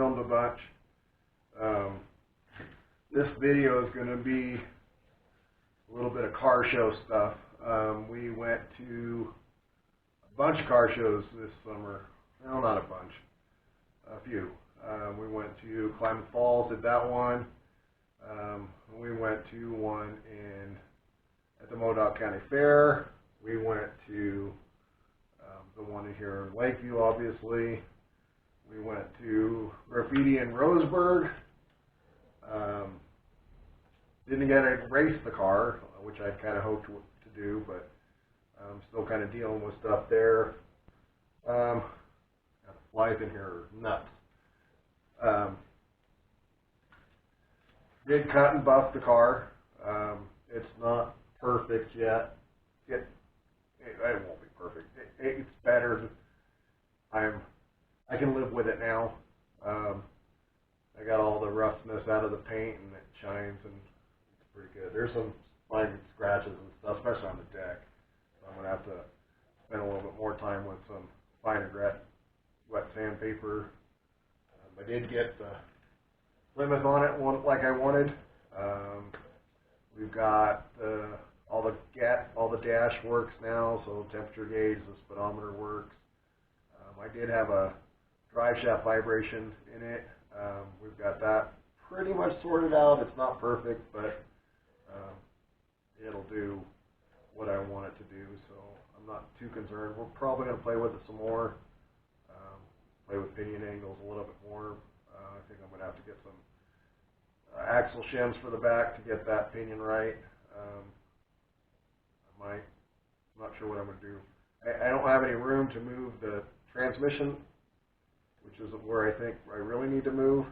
filmed a bunch. This video is going to be a little bit of car show stuff. We went to a bunch of car shows this summer. No, not a bunch. A few. We went to Klamath Falls, did that one. We went to one at the Modoc County Fair. We went to the one here in Lakeview, obviously. We went to Graffiti in Roseburg. Didn't get to race the car, which I'd kind of hoped to do, but I'm still kind of dealing with stuff there. The flies in here are nuts. Did cut and buff the car. It's not perfect yet. It won't be perfect. It's better. I can live with it now. I got all the roughness out of the paint and it shines and it's pretty good. There's some fine scratches and stuff, especially on the deck. So I'm going to have to spend a little bit more time with some fine wet sandpaper. I did get the Plymouth on it like I wanted. We've got all the dash works now, so temperature gauge, the speedometer works. I did have a drive shaft vibration in it. We've got that pretty much sorted out. It's not perfect, but it'll do what I want it to do, so I'm not too concerned. We're probably going to play with it some more, play with pinion angles a little bit more. I think I'm going to have to get some axle shims for the back to get that pinion right. I'm not sure what I'm going to do. I don't have any room to move the transmission, which is where I think I really need to move.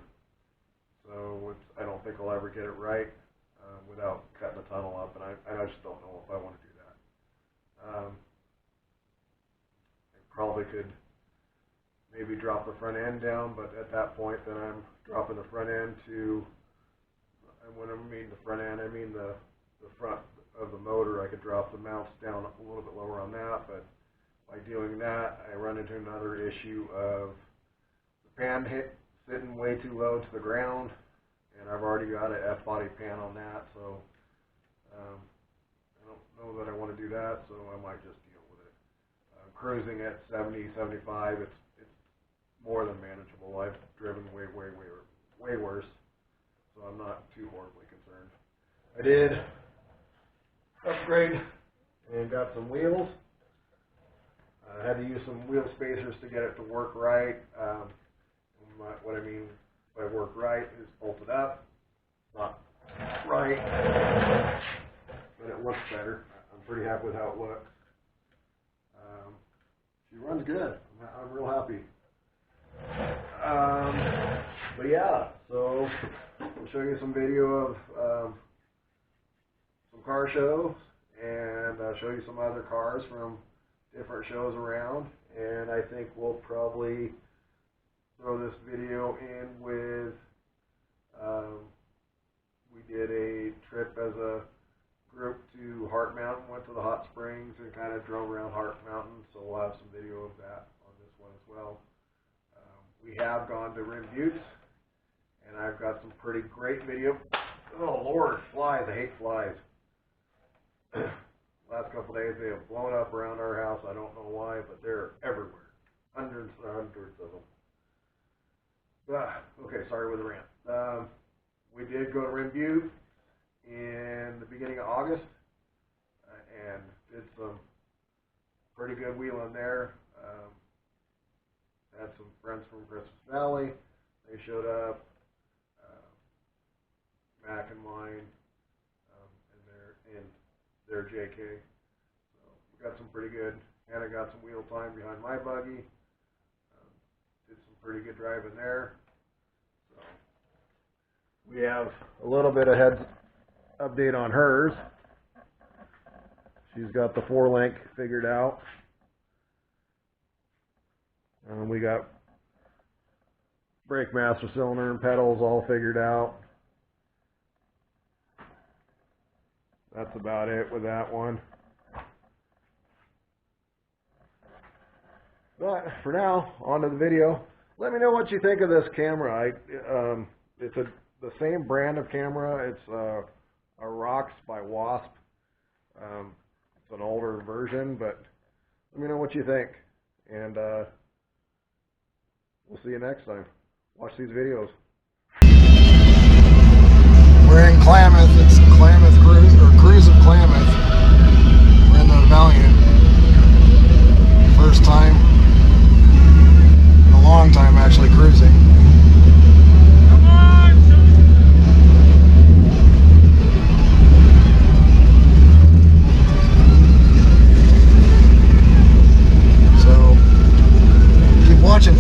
So I don't think I'll ever get it right without cutting the tunnel up, and I just don't know if I want to do that. I probably could maybe drop the front end down, but at that point then I'm dropping the front end to, and when I mean the front end, I mean the front of the motor. I could drop the mounts down a little bit lower on that, but by doing that I run into another issue of the pan sitting way too low to the ground, and I've already got an F-body pan on that, so I don't know that I want to do that, so I might just deal with it. Cruising at 70, 75, it's more than manageable. I've driven way worse, so I'm not too horribly concerned. I did upgrade and got some wheels. I had to use some wheel spacers to get it to work right. What I mean by work right is bolted up, not right, but it looks better. I'm pretty happy with how it looks. She runs good. I'm real happy. But yeah, so I'll show you some video of some car shows, and I'll show you some other cars from different shows around, and I think we'll probably throw this video in with, we did a trip as a group to Heart Mountain, went to the hot springs and kind of drove around Heart Mountain, so we'll have some video of that on this one as well. We have gone to Rim Buttes, and I've got some pretty great video. Oh Lord, flies, I hate flies. Last couple of days they have blown up around our house. I don't know why, but they're everywhere. Hundreds and hundreds of them. Okay, sorry with the rant. We did go to Rim Butte in the beginning of August and did some pretty good wheeling there. Had some friends from Christmas Valley. They showed up. Mac and mine, and their JK. So we got some pretty good. And I got some wheel time behind my buggy. Did some pretty good driving there. So we have a little bit of head update on hers. She's got the 4-link figured out. We got brake master cylinder and pedals all figured out. That's about it with that one. But for now, on to the video. Let me know what you think of this camera. It's the same brand of camera. It's a Rox by Wasp. It's an older version, but let me know what you think. And we'll see you next time. Watch these videos. We're in Klamath. It's Klamath Cruise of Klamath. We're in the Valiant. First time in a long time actually cruising. So keep watching.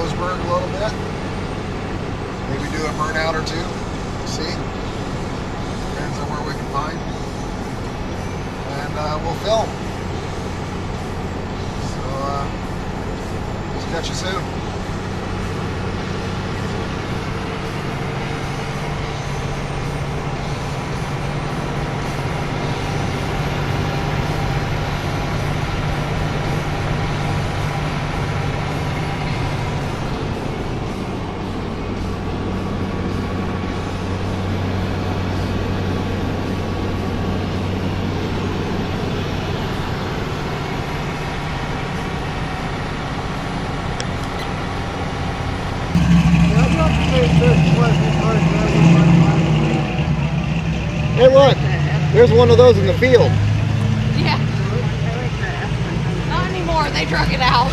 Roseburg a little bit. Maybe do a burnout or two. See? Depends on where we can find. And we'll film. So, catch you soon. Hey, look, there's one of those in the field. Yeah. Not anymore, they drug it out.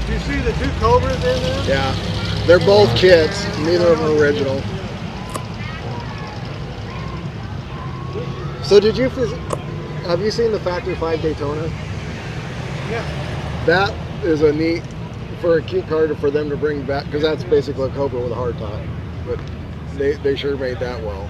Do you see the two Cobras in there? Yeah, they're both kits. Neither of them are original. So have you seen the Factory 5 Daytona? Yeah. That is a neat, for a cute car for them to bring back, because that's basically a Cobra with a hard top. But they sure made that well.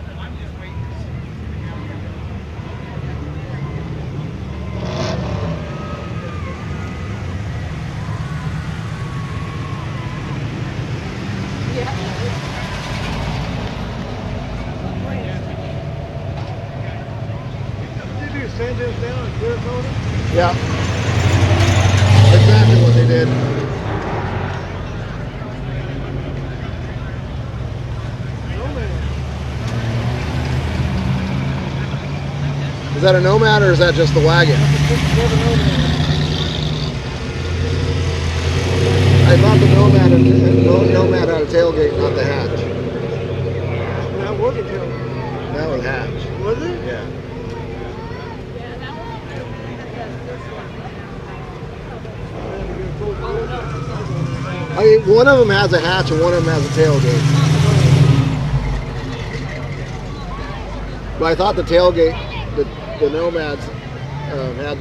Did you send this down and clear coat it? Yeah. Exactly what they did. Is that a Nomad or is that just the wagon? I thought the Nomad had a tailgate, not the hatch. That was a tailgate. That was hatch. Was it? Yeah. I mean, one of them has a hatch and one of them has a tailgate. But I thought the tailgate, the Nomads had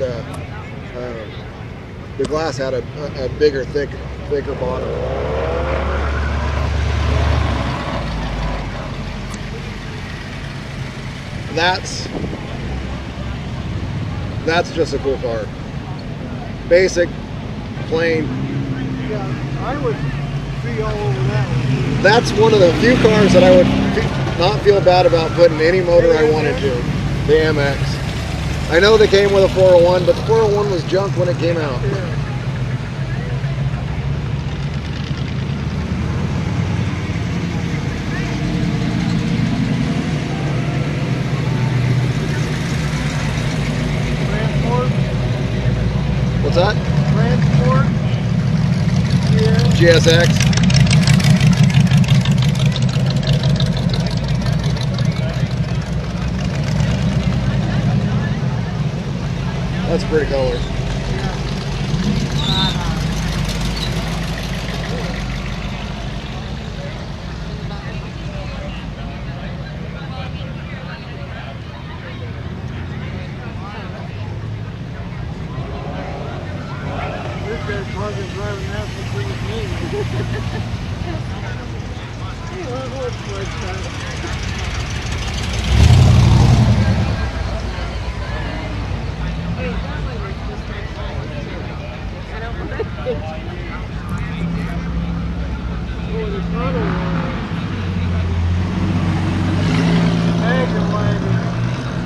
the glass had a bigger, thicker bottom. That's just a cool car. Basic, plain. Yeah, I would be all over that one. That's one of the few cars that I would not feel bad about putting any motor I wanted to. The MX. I know they came with a 401, but the 401 was junk when it came out. Yeah. Transport. What's that? Transport. Yeah. GSX. That's a pretty color. This guy's talking driving that for with me. Hey, well, what's like that?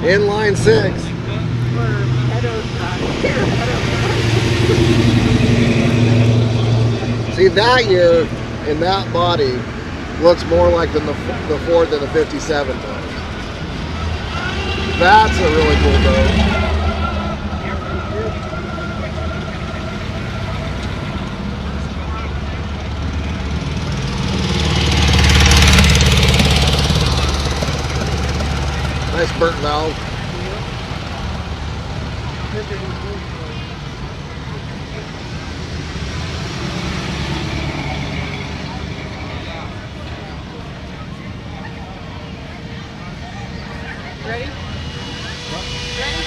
Inline 6. See, that year in that body looks more like the Ford than the 57 does. That's a really cool boat. Nice burnt valve. Ready? Ready?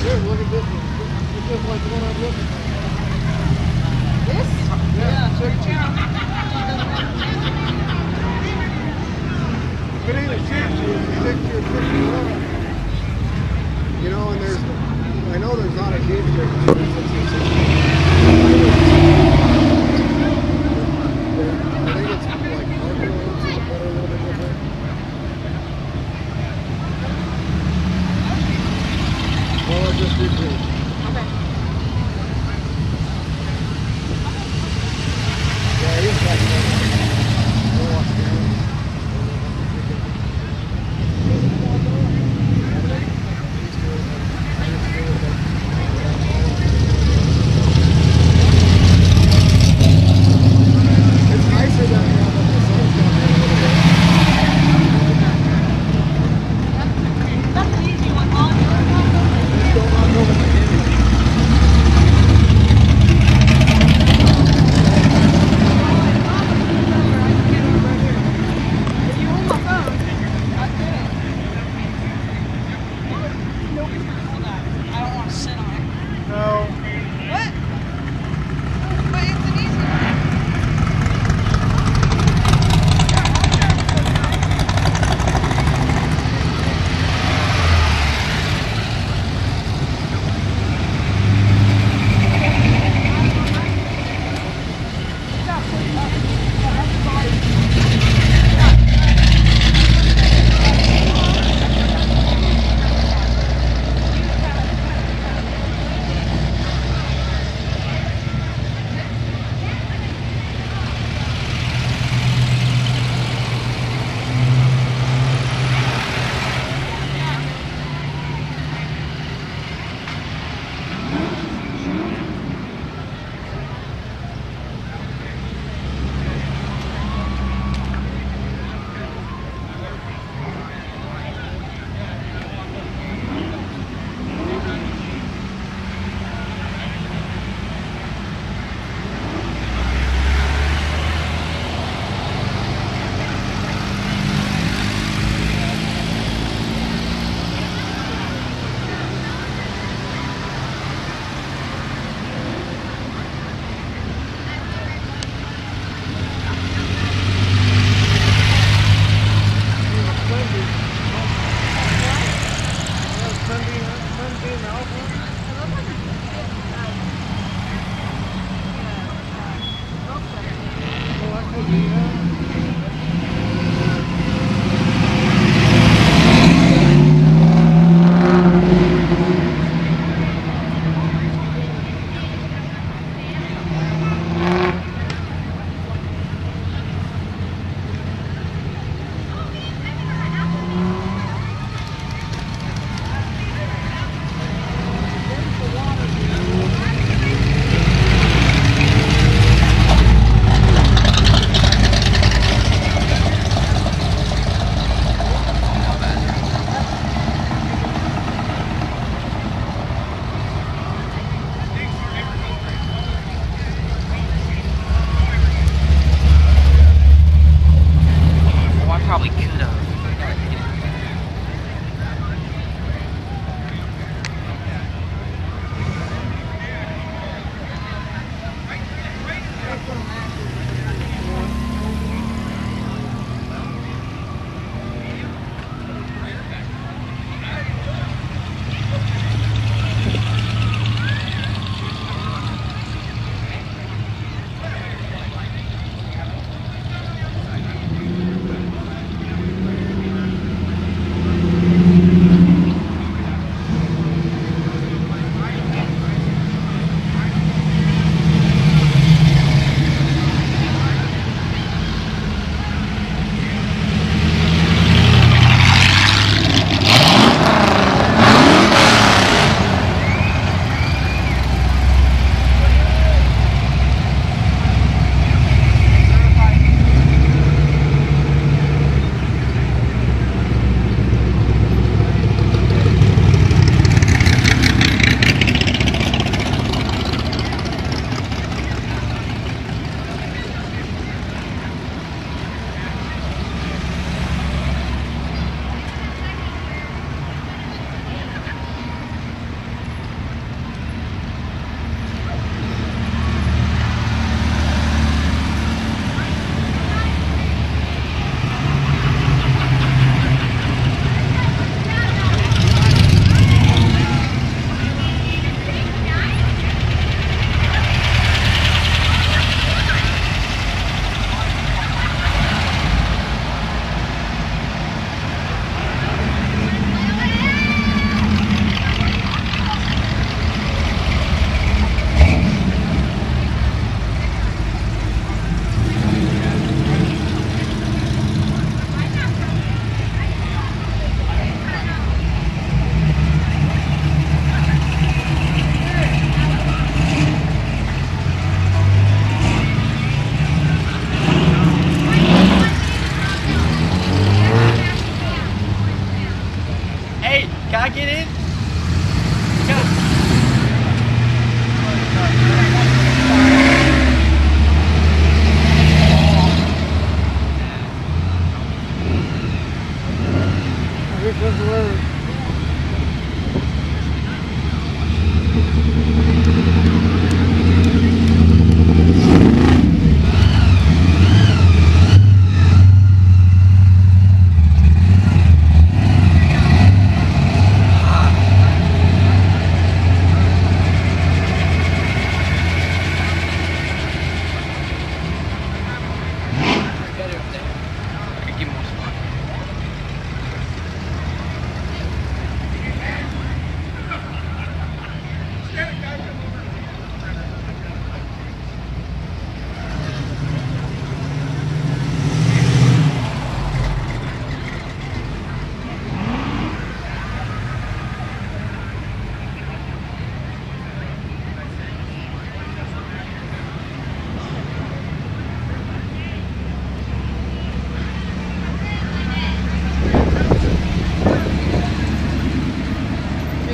Here, look at this one. It's just like the one I'm looking at. This? Yeah, check it out. If it ain't a shih tzu, it's stick to your freaking line. You know, and I know there's not a huge difference between 6 and 6. I think it's like micro inches that are a little bit different. Well, I'll just do 2. Okay. Yeah, he's like go up down. It's nicer down here when the sun's down there a little bit. That's an easy one, huh? Just don't knock over the camera. If you hold my phone, I'll do it. Nobody's gonna hold that. I don't want to sit on it. No. What? But it's an easy one.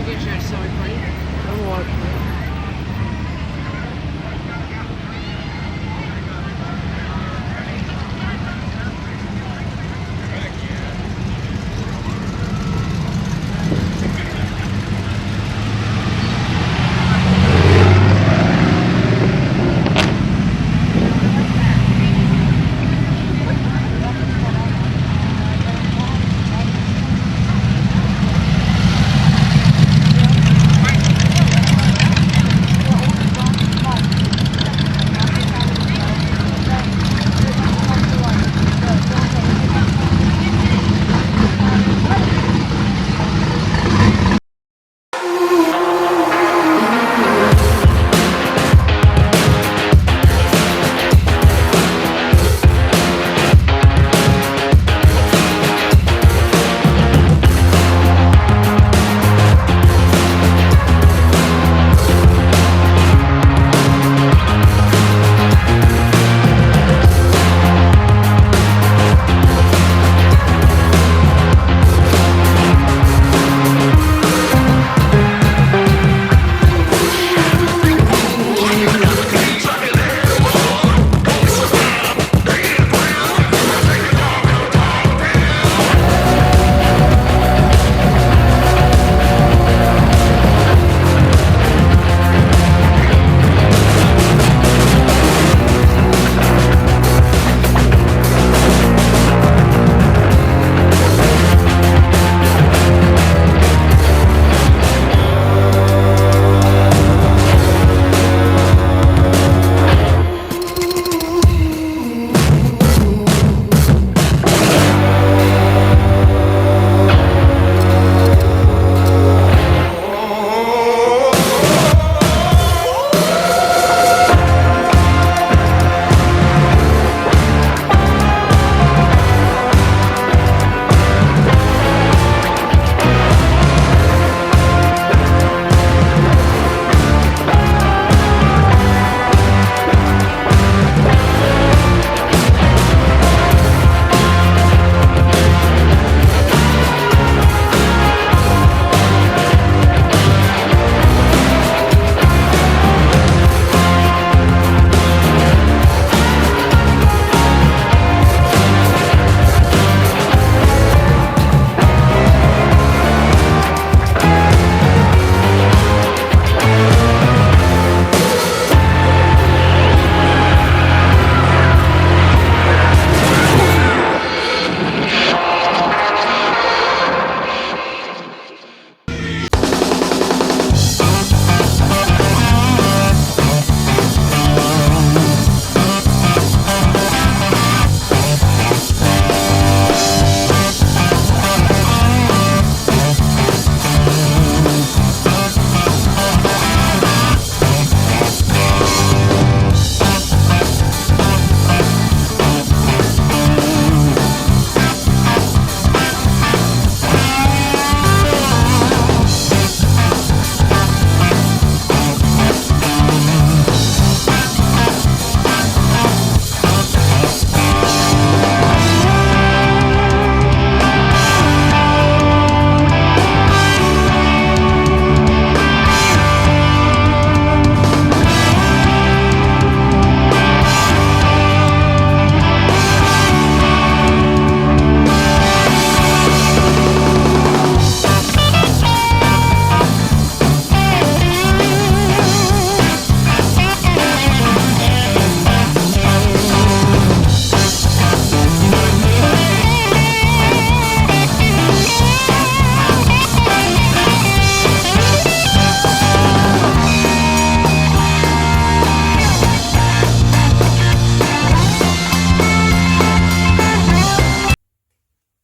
get your story for you. I'm watching it.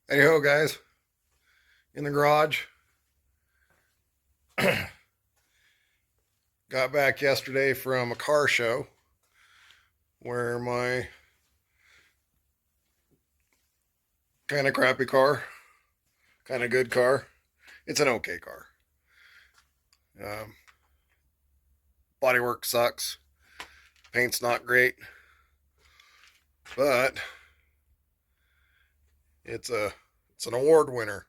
Anyhow, guys, in the garage. Got back yesterday from a car show where my kind of crappy car, kind of good car, it's an okay car. Bodywork sucks. Paint's not great, but it's an award winner.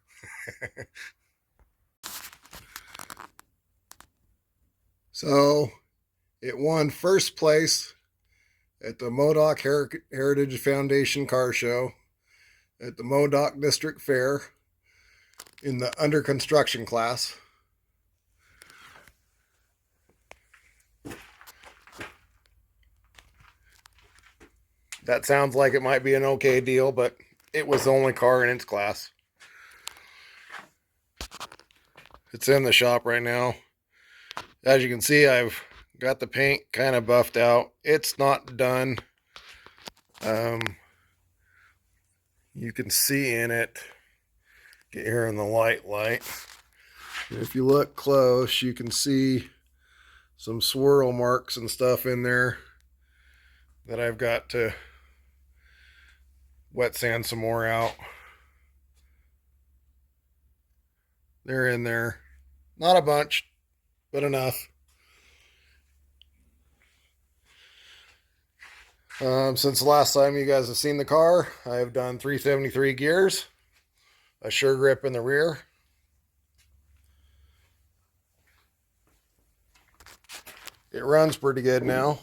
So it won first place at the Modoc Heritage Foundation Car Show at the Modoc District Fair in the under construction class. That sounds like it might be an okay deal, but it was the only car in its class. It's in the shop right now. As you can see, I've got the paint kind of buffed out. It's not done. You can see in it, get here in the light. If you look close, you can see some swirl marks and stuff in there that I've got to wet sand some more out. They're in there. Not a bunch, but enough. Since the last time you guys have seen the car, I have done 373 gears, a sure grip in the rear. It runs pretty good now.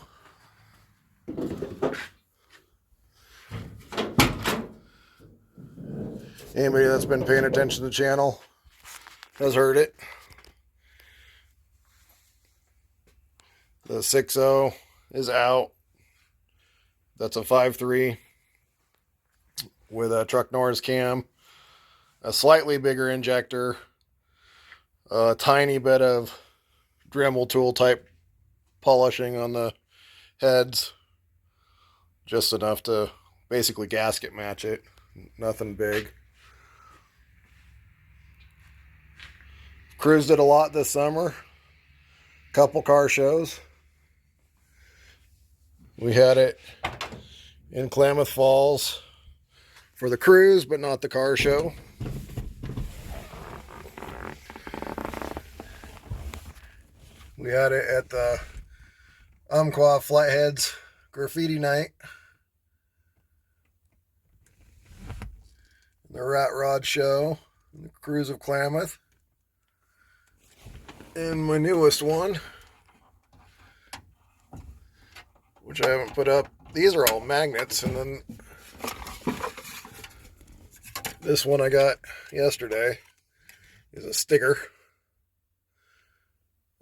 Anybody that's been paying attention to the channel has heard it. The 6.0 is out. That's a 5.3 with a truck Norris cam, a slightly bigger injector, a tiny bit of Dremel tool type polishing on the heads, just enough to basically gasket match it. Nothing big. Cruised it a lot this summer. Couple car shows. We had it in Klamath Falls for the cruise, but not the car show. We had it at the Umpqua Flatheads Graffiti Night. The Rat Rod Show, the Cruise of Klamath. And my newest one, which I haven't put up. These are all magnets, and then this one I got yesterday is a sticker.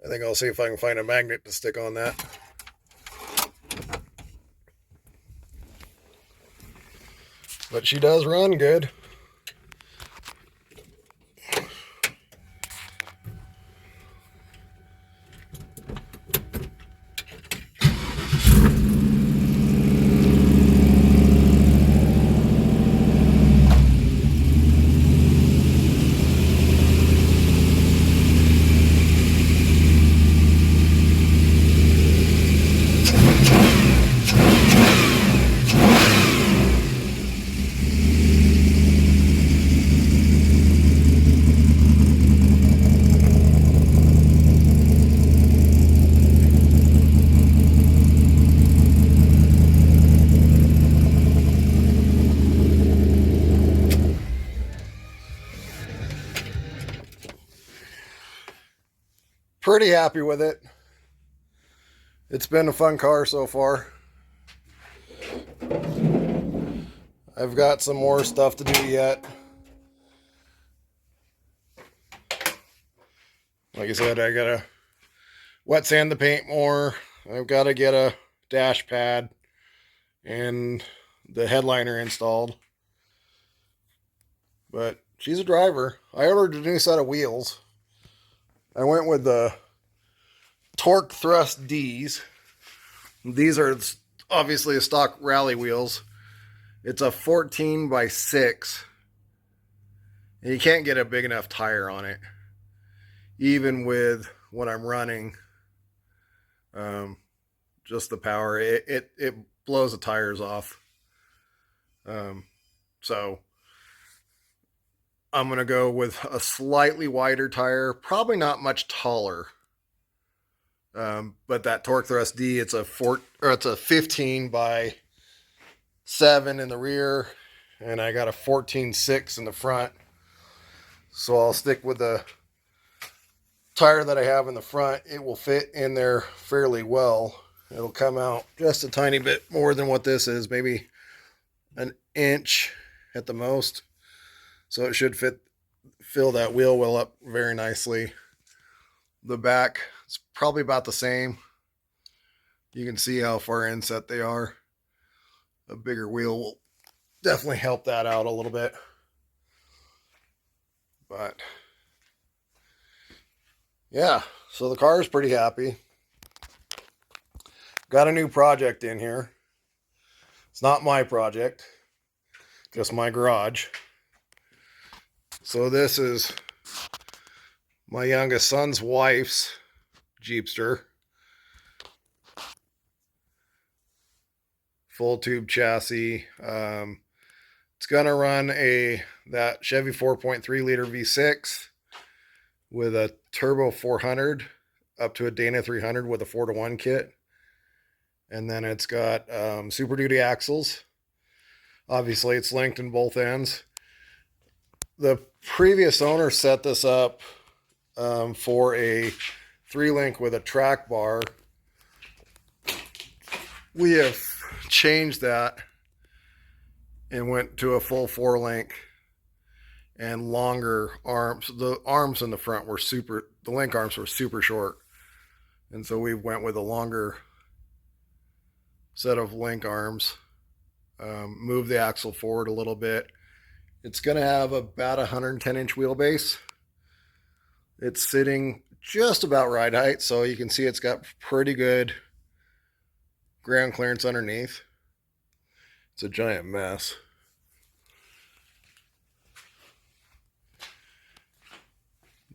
I think I'll see if I can find a magnet to stick on that. But she does run good. Pretty happy with it. It's been a fun car so far. I've got some more stuff to do yet. Like I said, I gotta wet sand the paint more. I've got to get a dash pad and the headliner installed. But she's a driver. I ordered a new set of wheels. I went with the Torque Thrust D's. These are obviously a stock rally wheels. It's a 14 by 6. And you can't get a big enough tire on it. Even with what I'm running, just the power, it blows the tires off. So I'm going to go with a slightly wider tire, probably not much taller. But that Torque Thrust D, it's a 15 by 7 in the rear, and I got a 14.6 in the front. So I'll stick with the tire that I have in the front, it will fit in there fairly well. It'll come out just a tiny bit more than what this is, maybe an inch at the most. So it should fill that wheel well up very nicely. The back is probably about the same. You can see how far inset they are. A bigger wheel will definitely help that out a little bit. But yeah, so the car is pretty happy. Got a new project in here. It's not my project, just my garage. So this is my youngest son's wife's Jeepster. Full tube chassis. It's gonna run that Chevy 4.3 liter V6 with a turbo 400 up to a Dana 300 with a 4-to-1 kit. And then it's got Super Duty axles. Obviously, it's linked in both ends. The previous owner set this up for a 3-link with a track bar. We have changed that and went to a full 4-link and longer arms. The arms in the front were the link arms were super short. And so we went with a longer set of link arms. Move the axle forward a little bit. It's going to have about a 110-inch wheelbase. It's sitting just about ride height, so you can see it's got pretty good ground clearance underneath. It's a giant mess.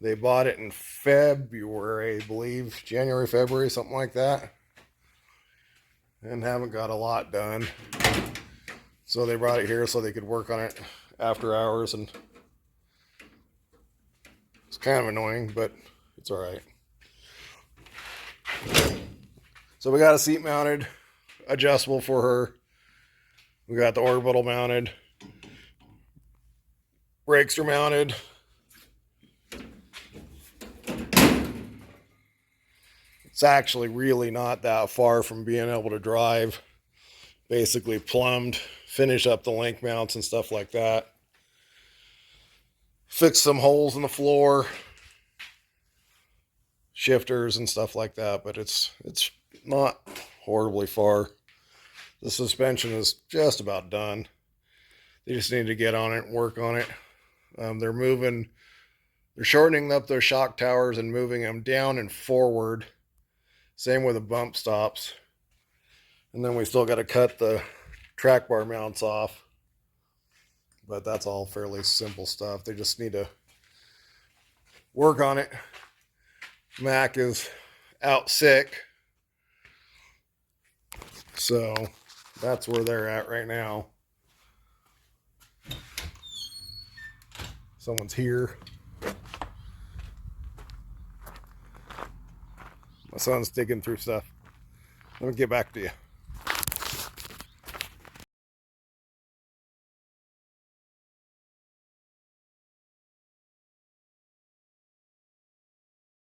They bought it in February, I believe, January, February, something like that. And haven't got a lot done. So they brought it here so they could work on it after hours, and it's kind of annoying, but it's all right. So we got a seat mounted, adjustable for her. We got the orbital mounted. Brakes are mounted. It's actually really not that far from being able to drive. Basically plumbed, finish up the link mounts and stuff like that. Fix some holes in the floor, shifters and stuff like that, but it's not horribly far. The suspension is just about done. They just need to get on it and work on it. They're shortening up their shock towers and moving them down and forward. Same with the bump stops. And then we still got to cut the track bar mounts off. But that's all fairly simple stuff. They just need to work on it. Mac is out sick. So that's where they're at right now. Someone's here. My son's digging through stuff. Let me get back to you.